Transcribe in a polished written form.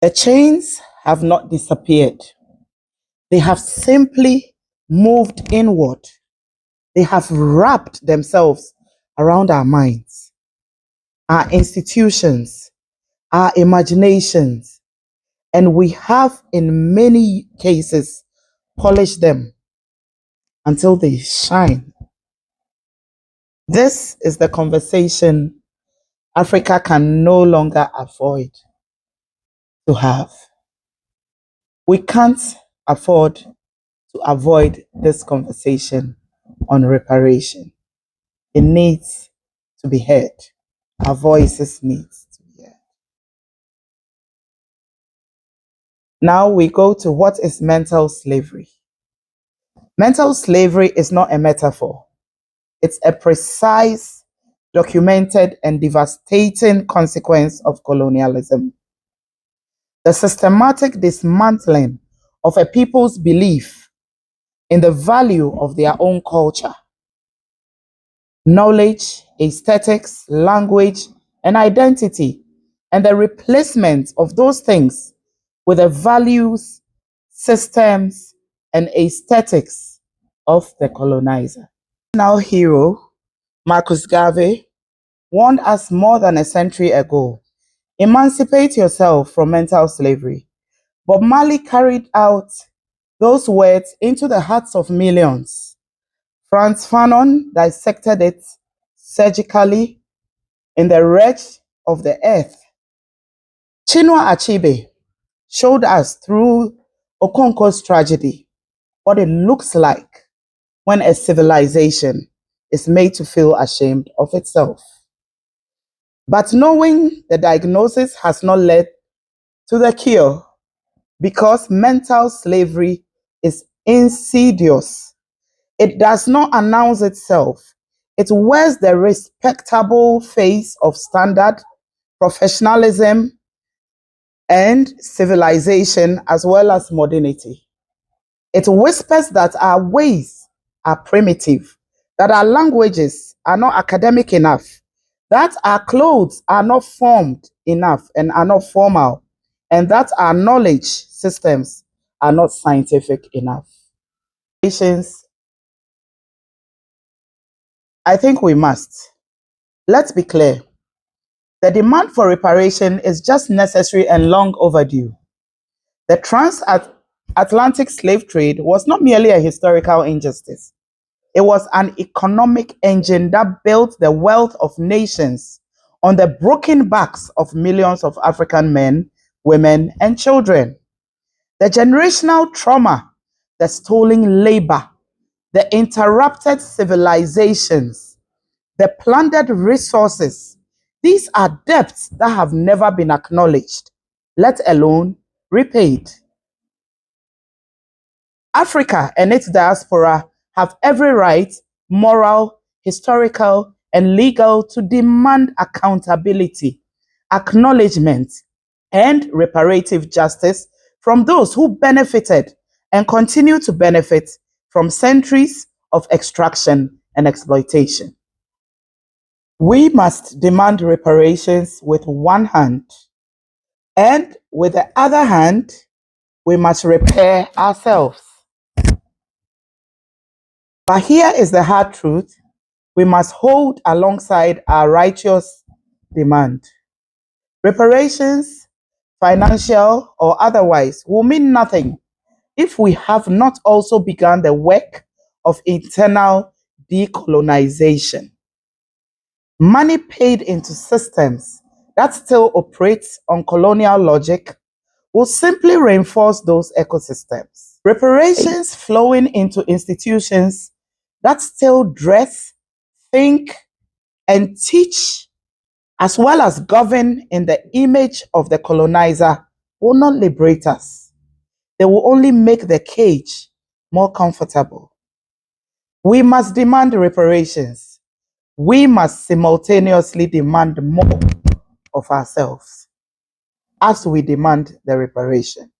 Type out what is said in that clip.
The chains have not disappeared. They have simply moved inward. They have wrapped themselves around our minds, our institutions, our imaginations, and we have, in many cases, polished them until they shine. This is the conversation Africa can no longer afford to have. We can't afford to avoid this conversation on reparation. It needs to be heard. Our voices need to be heard. Now we go to what is mental slavery. Mental slavery is not a metaphor. It's a precise, documented, and devastating consequence of colonialism. The systematic dismantling of a people's belief in the value of their own culture, knowledge, aesthetics, language, and identity, and the replacement of those things with the values, systems, and aesthetics of the colonizer. Now hero, Marcus Garvey, warned us more than a century ago, emancipate yourself from mental slavery. Bob Marley carried out those words into the hearts of millions. Frantz Fanon dissected it surgically in The Wretch of the Earth. Chinua Achebe showed us through Okonkwo's tragedy what it looks like when a civilization is made to feel ashamed of itself. But knowing the diagnosis has not led to the cure, because mental slavery is insidious. It does not announce itself. It wears the respectable face of standard, professionalism, and civilization, as well as modernity. It whispers that our ways are primitive, that our languages are not academic enough, that our clothes are not formed enough and are not formal, and that our knowledge systems are not scientific enough. I think we must. Let's be clear. The demand for reparation is just necessary and long overdue. The transatlantic slave trade was not merely a historical injustice. It was an economic engine that built the wealth of nations on the broken backs of millions of African men, women, and children. The generational trauma, the stolen labor, the interrupted civilizations, the plundered resources, these are debts that have never been acknowledged, let alone repaid. Africa and its diaspora have every right, moral, historical, and legal to demand accountability, acknowledgement, and reparative justice from those who benefited and continue to benefit from centuries of extraction and exploitation. We must demand reparations with one hand, and with the other hand, we must repair ourselves. But here is the hard truth: we must hold alongside our righteous demand. Reparations, financial or otherwise, will mean nothing if we have not also begun the work of internal decolonization. Money paid into systems that still operate on colonial logic will simply reinforce those ecosystems. Reparations flowing into institutions that still dress, think, and teach, as well as govern in the image of the colonizer, will not liberate us. They will only make the cage more comfortable. We must demand reparations. We must simultaneously demand more of ourselves as we demand the reparation.